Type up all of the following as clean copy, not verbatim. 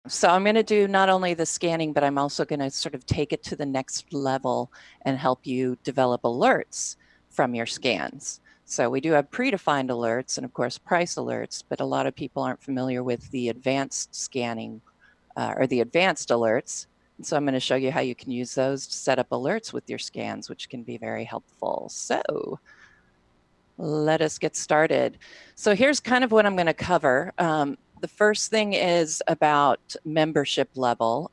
So I'm going to do not only the scanning, but I'm also going to sort of take it to the next level and help you develop alerts from your scans. So we do have predefined alerts and of course price alerts, but a lot of people aren't familiar with the advanced scanning or the advanced alerts. And so I'm going to show you how you can use those to set up alerts with your scans, which can be very helpful. So let us get started. So here's kind of what I'm going to cover. The first thing is about membership level.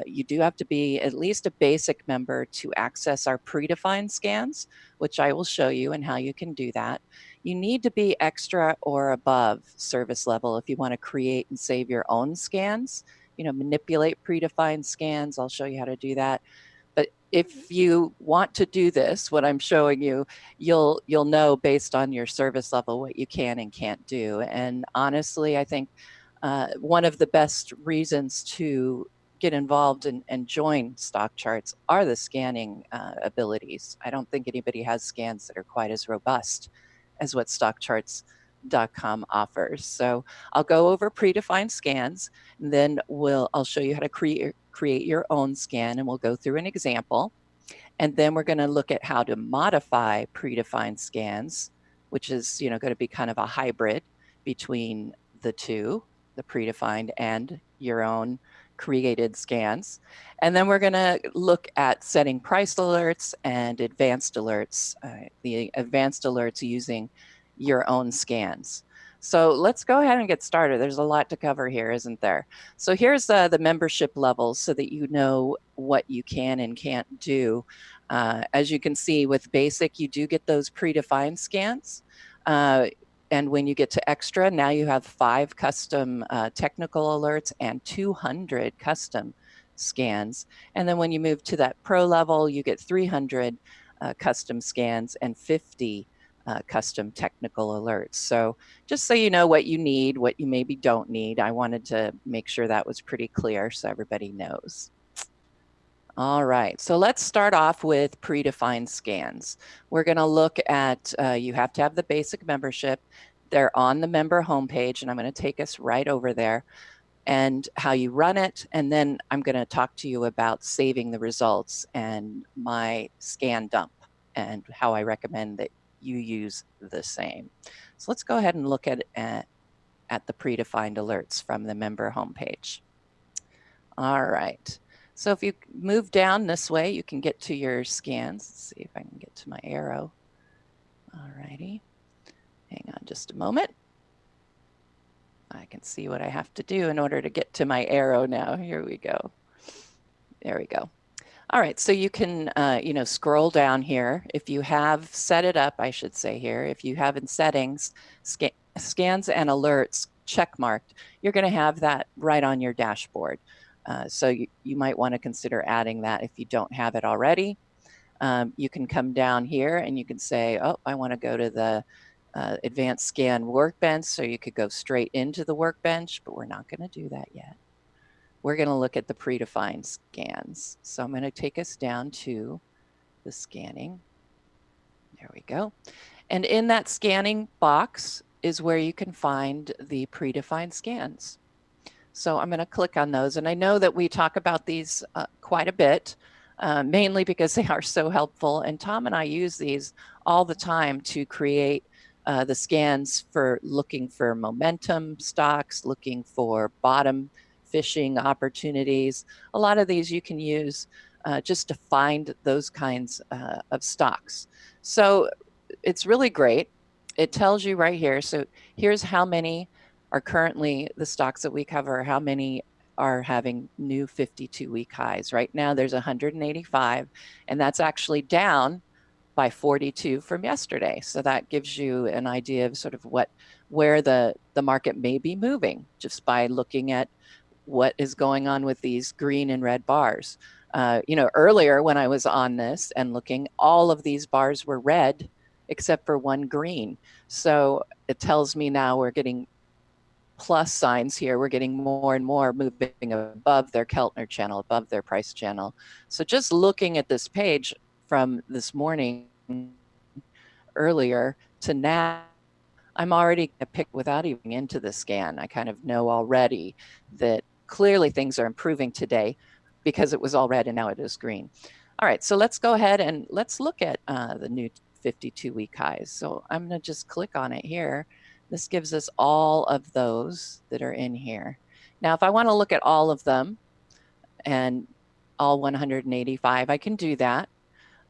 You do have to be at least a basic member to access our predefined scans, which I will show you and how you can do that. You need to be extra or above service level if you want to create and save your own scans, manipulate predefined scans. I'll show you how to do that. But if you want to do this, what I'm showing you, you'll know based on your service level what you can and can't do. And honestly, I think one of the best reasons to get involved and join StockCharts are the scanning abilities. I don't think anybody has scans that are quite as robust as what StockCharts.com offers. So I'll go over predefined scans, and then I'll show you how to create your own scan, and we'll go through an example. And then we're going to look at how to modify predefined scans, which is going to be kind of a hybrid between the two, the predefined and your own created scans. And then we're going to look at setting price alerts and advanced alerts, the advanced alerts using your own scans. So let's go ahead and get started. There's a lot to cover here, isn't there? So here's the membership levels so that you know what you can and can't do. As you can see with basic, you do get those predefined scans. And when you get to extra, now you have 5 custom technical alerts and 200 custom scans. And then when you move to that pro level, you get 300 custom scans and 50 custom technical alerts. So just so you know what you need, what you maybe don't need, I wanted to make sure that was pretty clear so everybody knows. All right, so let's start off with predefined scans. We're going to look at, you have to have the basic membership. They're on the member homepage, and I'm going to take us right over there and how you run it. And then I'm going to talk to you about saving the results and my scan dump and how I recommend that you use the same. So let's go ahead and look at the predefined alerts from the member homepage. All right. So if you move down this way, you can get to your scans. Let's see if I can get to my arrow. All righty. Hang on just a moment. I can see what I have to do in order to get to my arrow now. Here we go. There we go. All right, so you can, scroll down here. If you have set it up, I should say here, if you have in settings, scans and alerts checkmarked, you're going to have that right on your dashboard. So you might want to consider adding that if you don't have it already. You can come down here and you can say, oh, I want to go to the advanced scan workbench. So you could go straight into the workbench, but we're not going to do that yet. We're going to look at the predefined scans. So I'm going to take us down to the scanning. There we go. And in that scanning box is where you can find the predefined scans. So I'm going to click on those. And I know that we talk about these quite a bit, mainly because they are so helpful. And Tom and I use these all the time to create the scans for looking for momentum stocks, looking for bottom fishing opportunities. A lot of these you can use just to find those kinds of stocks. So it's really great. It tells you right here. So here's how many are currently the stocks that we cover, how many are having new 52-week highs. Right now there's 185, and that's actually down by 42 from yesterday. So that gives you an idea of sort of where the market may be moving just by looking at what is going on with these green and red bars. Earlier when I was on this and looking, all of these bars were red except for one green. So it tells me now we're getting plus signs here. We're getting more and more moving above their Keltner channel, above their price channel. So just looking at this page from this morning earlier to now, I'm already picked without even into the scan. I kind of know already that clearly things are improving today because it was all red and now it is green. All right, so let's go ahead and let's look at the new 52-week highs. So I'm going to just click on it here. This gives us all of those that are in here. Now, if I want to look at all of them and all 185, I can do that.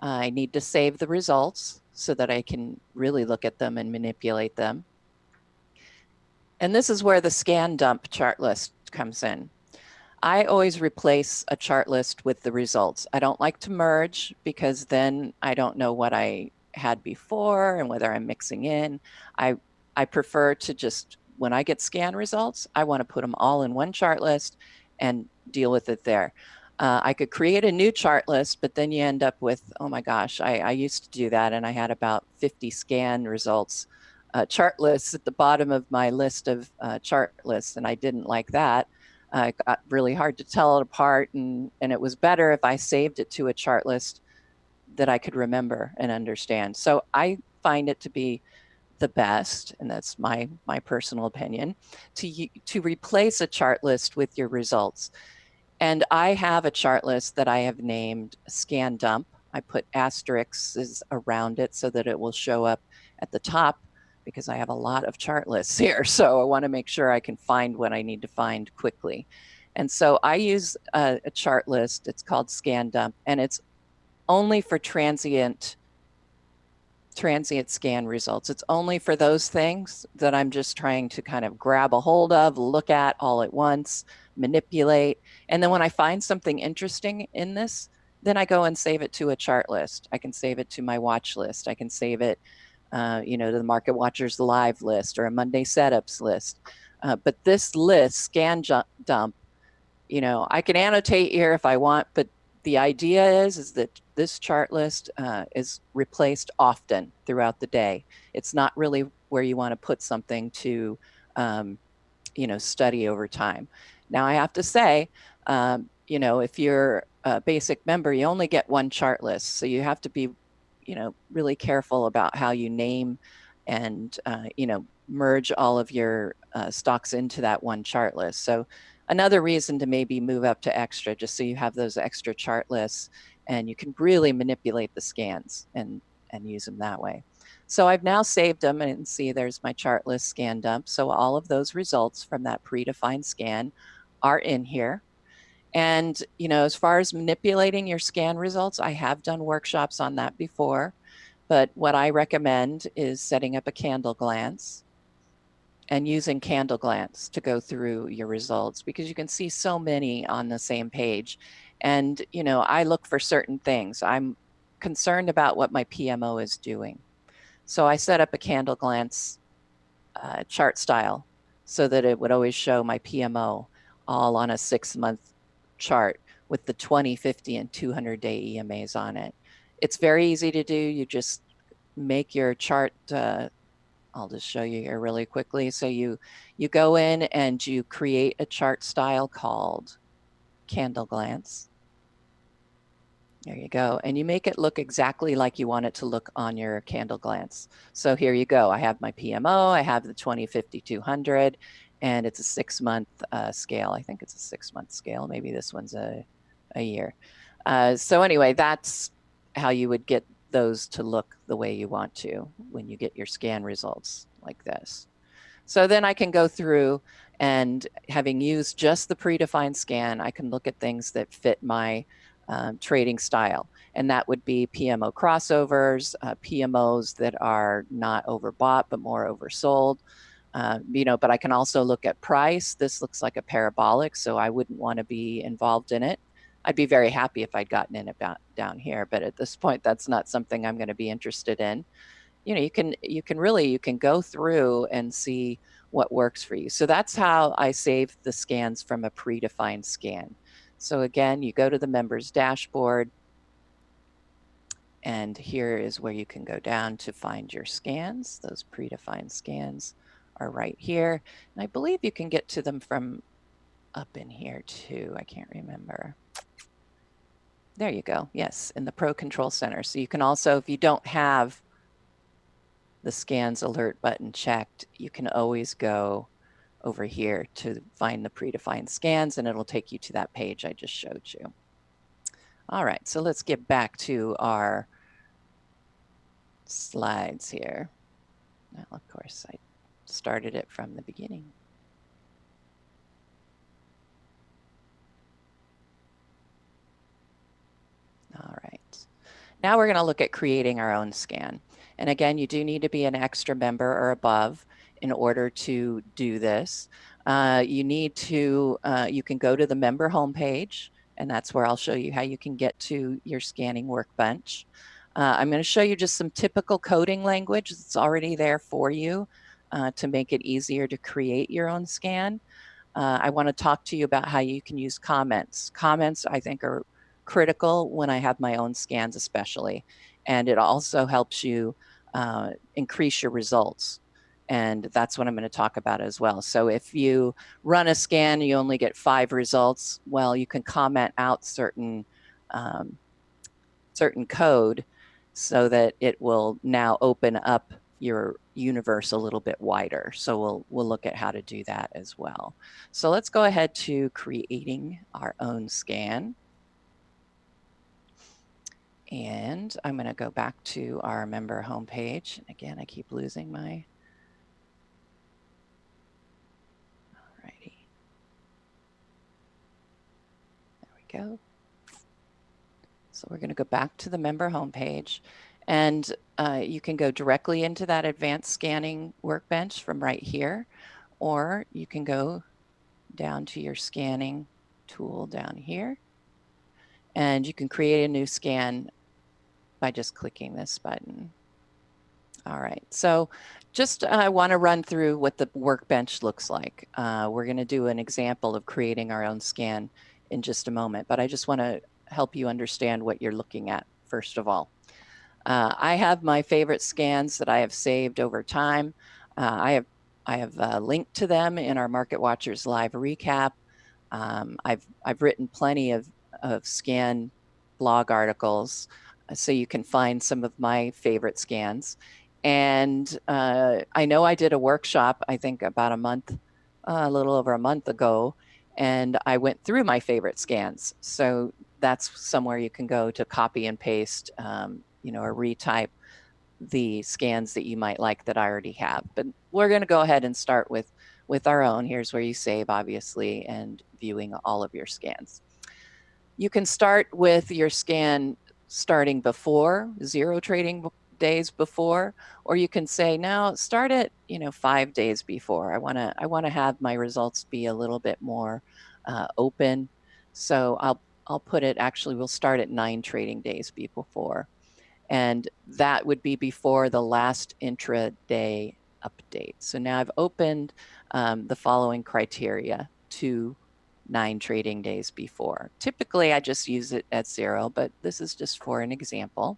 I need to save the results so that I can really look at them and manipulate them. And this is where the scan dump chart list comes in. I always replace a chart list with the results. I don't like to merge because then I don't know what I had before and whether I'm mixing in. I prefer to just, when I get scan results, I want to put them all in one chart list and deal with it there. I could create a new chart list, but then you end up with, oh my gosh, I used to do that and I had about 50 scan results chart lists at the bottom of my list of chart lists, and I didn't like that. It got really hard to tell it apart, and it was better if I saved it to a chart list that I could remember and understand. So I find it to be the best, and that's my personal opinion, to replace a chart list with your results. And I have a chart list that I have named Scan Dump. I put asterisks around it so that it will show up at the top because I have a lot of chart lists here. So I want to make sure I can find what I need to find quickly. And so I use a chart list. It's called Scan Dump, and it's only for transient scan results. It's only for those things that I'm just trying to kind of grab a hold of, look at all at once, manipulate. And then when I find something interesting in this, then I go and save it to a chart list. I can save it to my watch list. I can save it, to the Market Watchers live list or a Monday setups list. But this list, Scan Dump, I can annotate here if I want, but the idea is that this chart list is replaced often throughout the day. It's not really where you want to put something to, study over time. Now, I have to say, if you're a basic member, you only get one chart list. So you have to be, really careful about how you name and, merge all of your stocks into that one chart list. So another reason to maybe move up to extra, just so you have those extra chart lists and you can really manipulate the scans and use them that way. So I've now saved them, and see there's my chart list scan dump. So all of those results from that predefined scan are in here. And, as far as manipulating your scan results, I have done workshops on that before. But what I recommend is setting up a candle glance and using candle glance to go through your results, because you can see so many on the same page. And, I look for certain things. I'm concerned about what my PMO is doing. So I set up a candle glance chart style so that it would always show my PMO all on a 6-month chart with the 20, 50, and 200-day EMAs on it. It's very easy to do. You just make your chart. I'll just show you here really quickly. So you go in and you create a chart style called Candle Glance. There you go. And you make it look exactly like you want it to look on your candle glance. So here you go. I have my PMO, I have the 20, 50, 200, and it's a 6-month scale. I think it's a 6-month scale. Maybe this one's a year. So anyway, that's how you would get those to look the way you want to when you get your scan results like this. So then I can go through, and having used just the predefined scan, I can look at things that fit my trading style. And that would be PMO crossovers, PMOs that are not overbought, but more oversold. But I can also look at price. This looks like a parabolic, so I wouldn't want to be involved in it. I'd be very happy if I'd gotten in about down here, but at this point, that's not something I'm going to be interested in. You can go through and see what works for you. So that's how I save the scans from a predefined scan. So again, you go to the members dashboard, and here is where you can go down to find your scans. Those predefined scans are right here. And I believe you can get to them from up in here too. I can't remember. There you go. Yes, in the Pro Control Center. So you can also, if you don't have the scans alert button checked, you can always go over here to find the predefined scans, and it'll take you to that page I just showed you. All right, so let's get back to our slides here. Well, of course, I started it from the beginning. All right. Now we're going to look at creating our own scan. And again, you do need to be an extra member or above in order to do this. You can go to the member homepage, and that's where I'll show you how you can get to your scanning workbench. I'm going to show you just some typical coding language that's already there for you to make it easier to create your own scan. I want to talk to you about how you can use comments. Comments, I think, are critical when I have my own scans, especially. And it also helps you increase your results. And that's what I'm going to talk about as well. So if you run a scan, you only get 5 results. Well, you can comment out certain code so that it will now open up your universe a little bit wider. So we'll look at how to do that as well. So let's go ahead to creating our own scan. And I'm going to go back to our member homepage. And again, I keep losing my. Alrighty. There we go. So we're going to go back to the member homepage, and you can go directly into that advanced scanning workbench from right here, or you can go down to your scanning tool down here, and you can create a new scan by just clicking this button. All right, so just I want to run through what the workbench looks like. We're going to do an example of creating our own scan in just a moment, but I just want to help you understand what you're looking at first of all. I have my favorite scans that I have saved over time. I have linked to them in our Market Watchers live recap. I've written plenty of scan blog articles, so you can find some of my favorite scans. And I know I did a workshop, I think about a little over a month ago, and I went through my favorite scans. So that's somewhere you can go to copy and paste, or retype the scans that you might like that I already have. But we're going to go ahead and start with our own. Here's where you save, obviously, and viewing all of your scans. You can start with your scan starting before, 0 trading days before, or you can say, now start at 5 days before. I want to have my results be a little bit more open. So I'll put it, actually we'll start at 9 trading days before. And that would be before the last intraday update. So now I've opened the following criteria to 9 trading days before. Typically, I just use it at 0, but this is just for an example.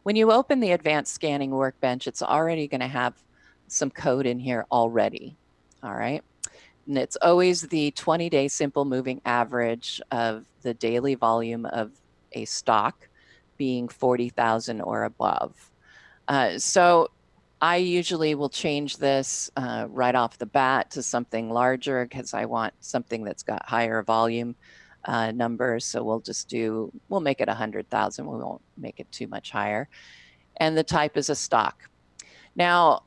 When you open the advanced scanning workbench, it's already going to have some code in here already. All right. And it's always the 20-day simple moving average of the daily volume of a stock being 40,000 or above. So I usually will change this right off the bat to something larger because I want something that's got higher volume numbers. So we'll make it 100,000. We won't make it too much higher. And the type is a stock. Now,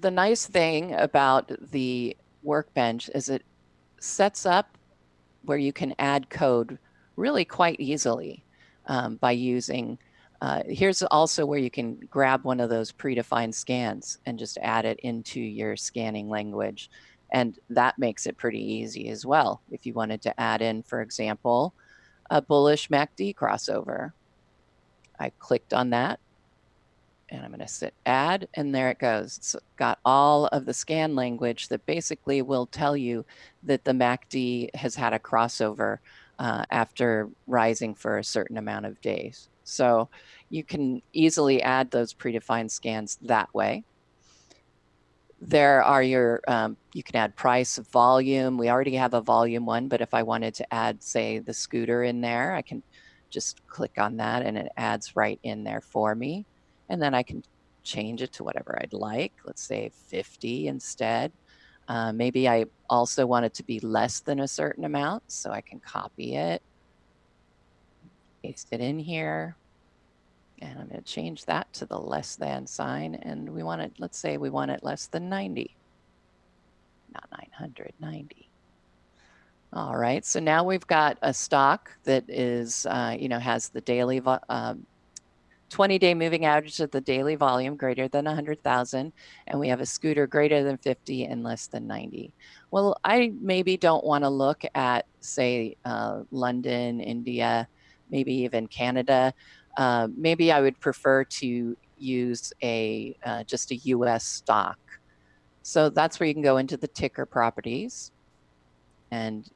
the nice thing about the workbench is it sets up where you can add code really quite easily by using, here's also where you can grab one of those predefined scans and just add it into your scanning language. And that makes it pretty easy as well. If you wanted to add in, for example, a bullish MACD crossover. I clicked on that and I'm going to hit add, and there it goes. It's got all of the scan language that basically will tell you that the MACD has had a crossover after rising for a certain amount of days. So you can easily add those predefined scans that way. There are your, you can add price, volume. We already have a volume one, but if I wanted to add, say, the scooter in there, I can just click on that and it adds right in there for me. And then I can change it to whatever I'd like. Let's say 50 instead. Maybe I also want it to be less than a certain amount, so I can copy it, paste it in here. And I'm going to change that to the less than sign. And we want it, let's say we want it less than 90, not 900, 90. All right, so now we've got a stock that is, has the daily 20-day moving average of the daily volume greater than 100,000, and we have a scooter greater than 50 and less than 90. Well, I maybe don't want to look at, say, London, India, maybe even Canada. Maybe I would prefer to use just a US stock. So that's where you can go into the ticker properties, and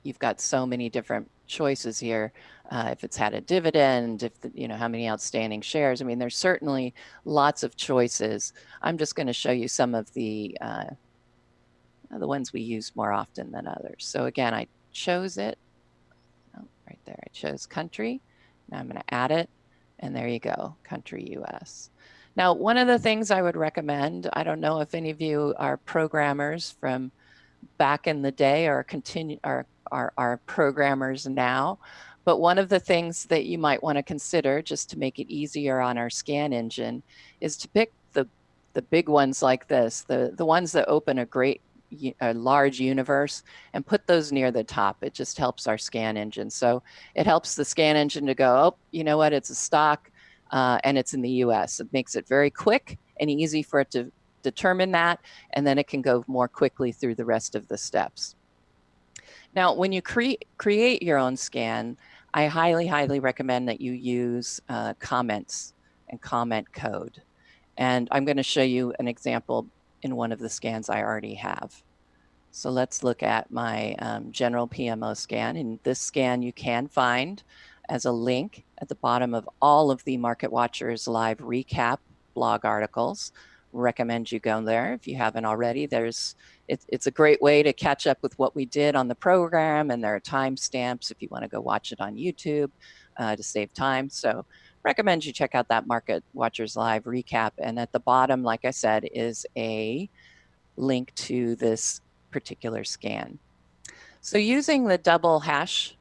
you've got so many different choices here. If it's had a dividend, if how many outstanding shares. I mean, there's certainly lots of choices. I'm just going to show you some of the ones we use more often than others. So again, I chose it. Oh, right there, I chose country. Now I'm going to add it, and there you go, country US. Now, one of the things I would recommend, I don't know if any of you are programmers from back in the day or are programmers now. But one of the things that you might want to consider, just to make it easier on our scan engine, is to pick the big ones like this, the ones that open a large universe, and put those near the top. It just helps our scan engine. So it helps the scan engine to go, oh, you know what, it's a stock and it's in the US. It makes it very quick and easy for it to determine that, and then it can go more quickly through the rest of the steps. Now, when you create your own scan, I highly, highly recommend that you use comments and comment code. And I'm going to show you an example in one of the scans I already have. So let's look at my general PMO scan. In this scan, you can find as a link at the bottom of all of the Market Watchers live recap blog articles. Recommend you go there if you haven't already. It's a great way to catch up with what we did on the program, and there are timestamps if you want to go watch it on YouTube to save time. So recommend you check out that Market Watchers live recap. And at the bottom, like I said, is a link to this particular scan. So using the double hash,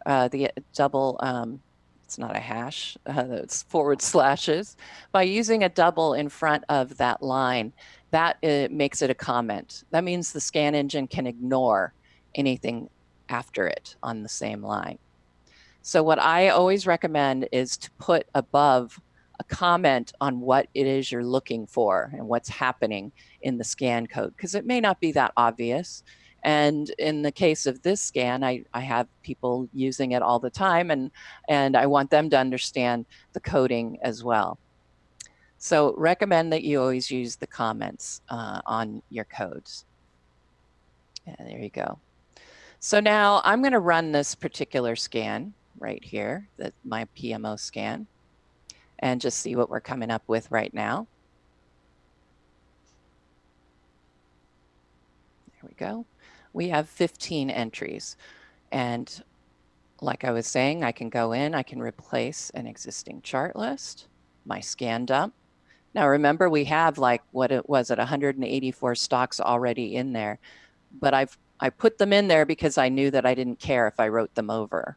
it's not a hash, it's forward slashes. By using a double in front of that line, that makes it a comment. That means the scan engine can ignore anything after it on the same line. So what I always recommend is to put above a comment on what it is you're looking for and what's happening in the scan code, because it may not be that obvious. And in the case of this scan, I have people using it all the time, and I want them to understand the coding as well. So recommend that you always use the comments on your codes. Yeah, there you go. So now I'm going to run this particular scan right here, my PMO scan, and just see what we're coming up with right now. There we go. We have 15 entries. And like I was saying, I can go in, I can replace an existing chart list, my scan dump. Now remember, we have like, what it was, 184 stocks already in there, but I put them in there because I knew that I didn't care if I wrote them over.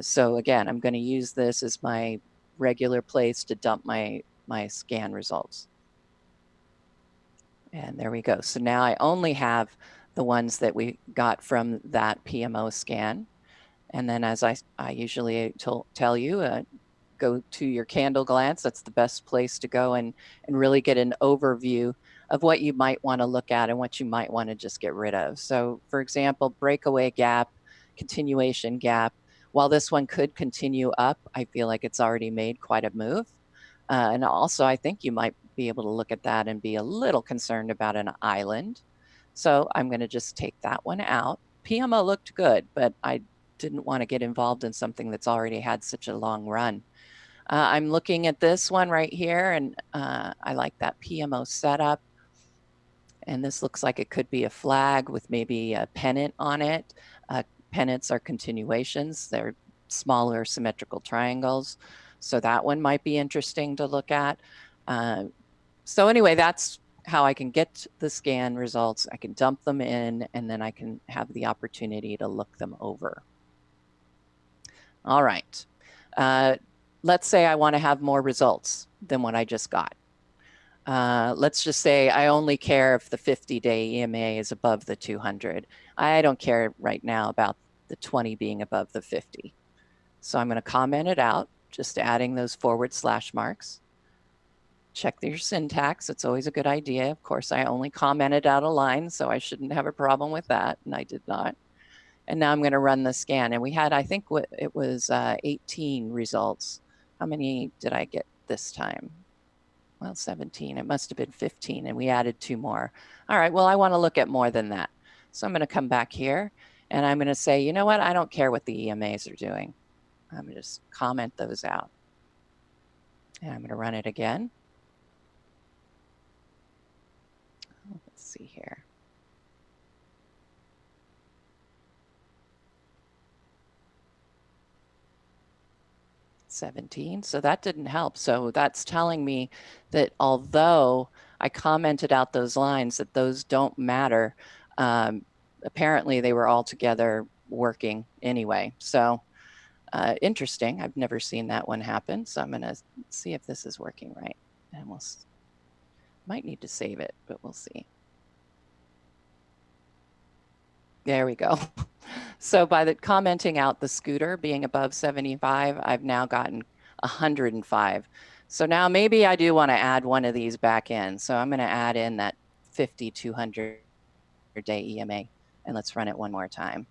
So again, I'm going to use this as my regular place to dump my scan results. And there we go. So now I only have the ones that we got from that PMO scan. And then as I usually tell you, go to your candle glance. That's the best place to go and really get an overview of what you might want to look at and what you might want to just get rid of. So for example, breakaway gap, continuation gap. While this one could continue up, I feel like it's already made quite a move. And also, I think you might be able to look at that and be a little concerned about an island. So I'm going to just take that one out. PMO looked good, but I didn't want to get involved in something that's already had such a long run. I'm looking at this one right here, and I like that PMO setup. And this looks like it could be a flag with maybe a pennant on it. Pennants are continuations. They're smaller symmetrical triangles. So that one might be interesting to look at. So anyway, that's how I can get the scan results. I can dump them in, and then I can have the opportunity to look them over. All right. Let's say I want to have more results than what I just got. Let's just say I only care if the 50-day EMA is above the 200. I don't care right now about the 20 being above the 50. So I'm going to comment it out, just adding those forward slash marks. Check your syntax. It's always a good idea. Of course, I only commented out a line, so I shouldn't have a problem with that, and I did not. And now I'm going to run the scan. And we had, I think it was 18 results. How many did I get this time? Well, 17. It must have been 15, and we added 2 more. All right, well, I want to look at more than that. So I'm going to come back here, and I'm going to say, you know what? I don't care what the EMAs are doing. I'm going to just comment those out. And I'm going to run it again. Let's see here. $17. So that didn't help. So that's telling me that although I commented out those lines, that those don't matter. Apparently, they were all together working anyway. So interesting. I've never seen that one happen. So I'm going to see if this is working right. And we'll might need to save it, but we'll see. There we go. So by the commenting out the scooter being above 75, I've now gotten 105. So now maybe I do want to add one of these back in. So I'm going to add in that 50, 200 day EMA, and let's run it one more time.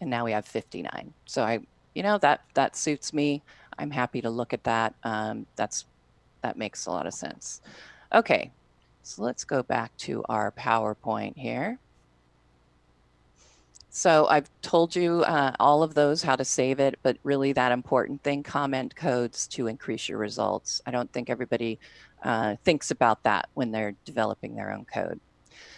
And now we have 59. So that suits me. I'm happy to look at that. That makes a lot of sense. Okay, so let's go back to our PowerPoint here. So I've told you all of those, how to save it, but really that important thing, comment codes to increase your results. I don't think everybody thinks about that when they're developing their own code.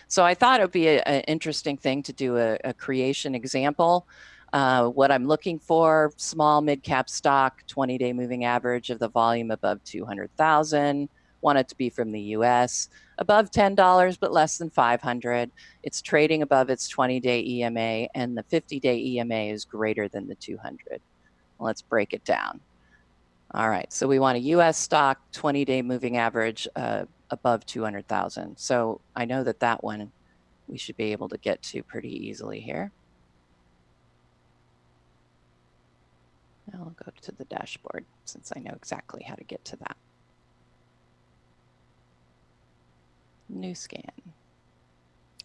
So I thought it would be an interesting thing to do a creation example. What I'm looking for, small mid-cap stock, 20-day moving average of the volume above 200,000. Want it to be from the US, above $10, but less than 500. It's trading above its 20-day EMA, and the 50-day EMA is greater than the 200. Let's break it down. All right, so we want a US stock, 20-day moving average above 200,000. So I know that one we should be able to get to pretty easily here. I'll go to the dashboard since I know exactly how to get to that. New scan.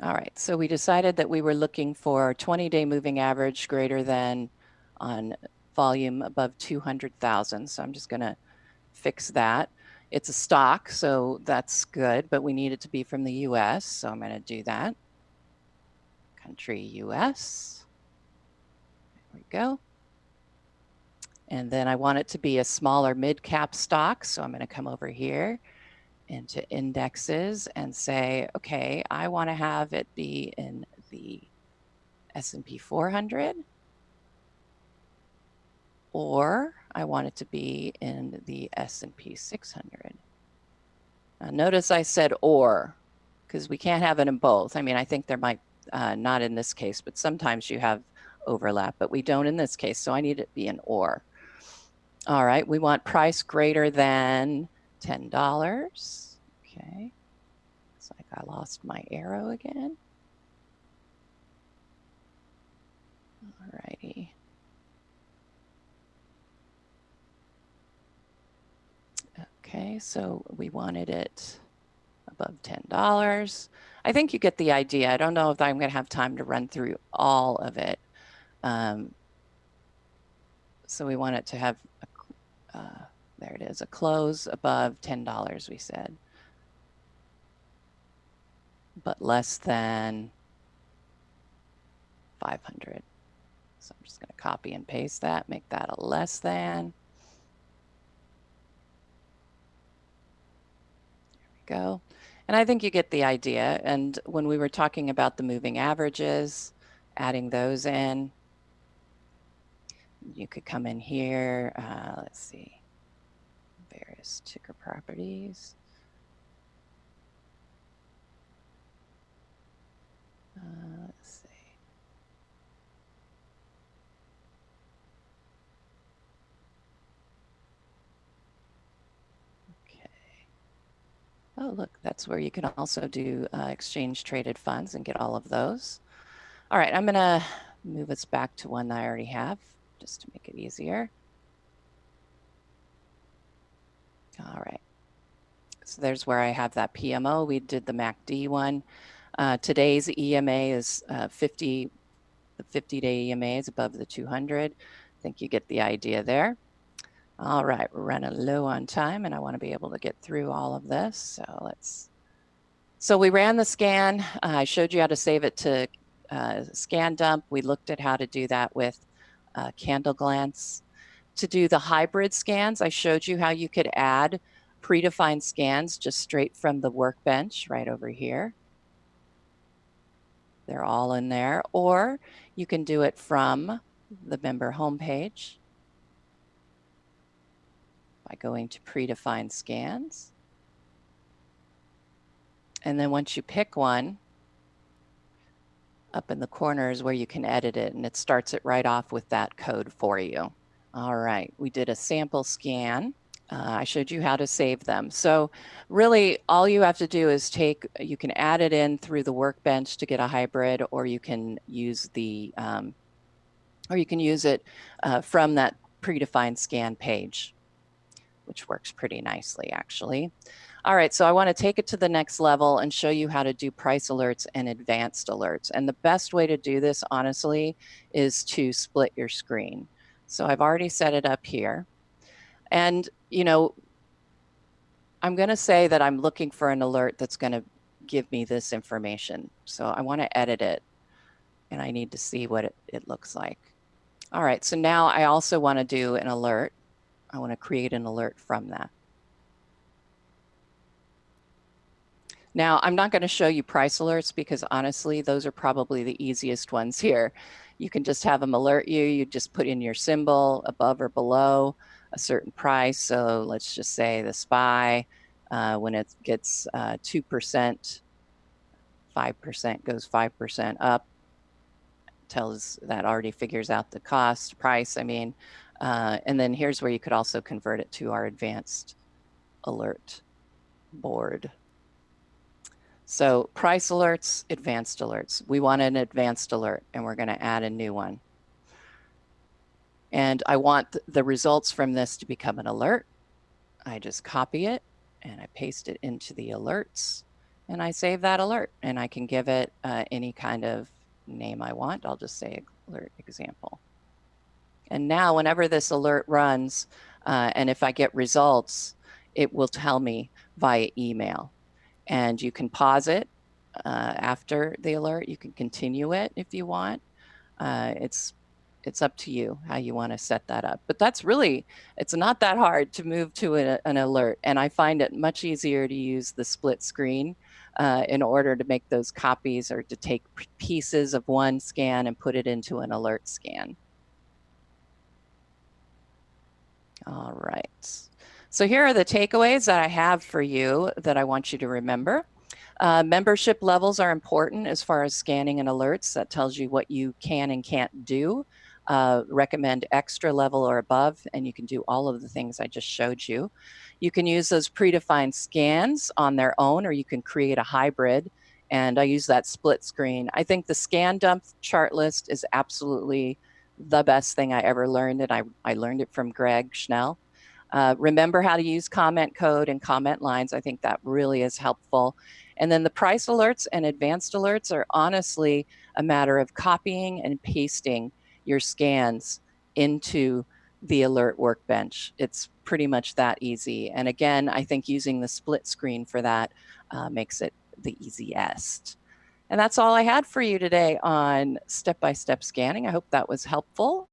All right, so we decided that we were looking for 20-day moving average greater than on volume above 200,000. So I'm just going to fix that. It's a stock, so that's good, but we need it to be from the US. So I'm going to do that. Country US. There we go. And then I want it to be a smaller mid-cap stock. So I'm going to come over here into indexes and say, okay, I want to have it be in the S&P 400, or I want it to be in the S&P 600. Now, notice I said or, because we can't have it in both. I mean, I think there might, not in this case, but sometimes you have overlap, but we don't in this case. So I need it to be an or. All right, we want price greater than $10. Okay, looks like I lost my arrow again. All righty. Okay, so we wanted it above $10. I think you get the idea. I don't know if I'm going to have time to run through all of it. So we want it to have, there it is, a close above $10, we said, but less than 500. So I'm just going to copy and paste that, make that a less than. There we go. And I think you get the idea. And when we were talking about the moving averages, adding those in, you could come in here, let's see, various ticker properties. Let's see. Okay. Oh, look, that's where you can also do exchange traded funds and get all of those. All right, I'm going to move us back to one that I already have just to make it easier. All right. So there's where I have that PMO. We did the MACD one. Today's EMA is 50. The 50-day EMA is above the 200. I think you get the idea there. All right, we're running low on time, and I want to be able to get through all of this. So we ran the scan. I showed you how to save it to scan dump. We looked at how to do that with Candle Glance. To do the hybrid scans, I showed you how you could add predefined scans just straight from the workbench right over here. They're all in there. Or you can do it from the member homepage by going to predefined scans. And then once you pick one, up in the corner is where you can edit it, and it starts it right off with that code for you. All right, we did a sample scan. I showed you how to save them. So really all you have to do is you can add it in through the workbench to get a hybrid, or you can use it from that predefined scan page, which works pretty nicely actually. All right, so I want to take it to the next level and show you how to do price alerts and advanced alerts. And the best way to do this, honestly, is to split your screen. So I've already set it up here. And, you know, I'm going to say that I'm looking for an alert that's going to give me this information. So I want to edit it, and I need to see what it looks like. All right, so now I also want to do an alert. I want to create an alert from that. Now, I'm not going to show you price alerts because honestly, those are probably the easiest ones here. You can just have them alert you. You just put in your symbol above or below a certain price. So let's just say the SPY, when it gets 2%, 5% goes 5% up, tells that already figures out the price, I mean. And then here's where you could also convert it to our advanced alert board. So price alerts, advanced alerts. We want an advanced alert, and we're going to add a new one. And I want the results from this to become an alert. I just copy it, and I paste it into the alerts, and I save that alert. And I can give it any kind of name I want. I'll just say alert example. And now whenever this alert runs, and if I get results, it will tell me via email. And you can pause it after the alert. You can continue it if you want. It's up to you how you want to set that up. But it's not that hard to move to an alert. And I find it much easier to use the split screen in order to make those copies, or to take pieces of one scan and put it into an alert scan. All right. So here are the takeaways that I have for you that I want you to remember. Membership levels are important as far as scanning and alerts. That tells you what you can and can't do. Recommend extra level or above, and you can do all of the things I just showed you. You can use those predefined scans on their own, or you can create a hybrid. And I use that split screen. I think the scan dump chart list is absolutely the best thing I ever learned, and I learned it from Greg Schnell. Remember how to use comment code and comment lines. I think that really is helpful. And then the price alerts and advanced alerts are honestly a matter of copying and pasting your scans into the alert workbench. It's pretty much that easy. And again, I think using the split screen for that makes it the easiest. And that's all I had for you today on step-by-step scanning. I hope that was helpful.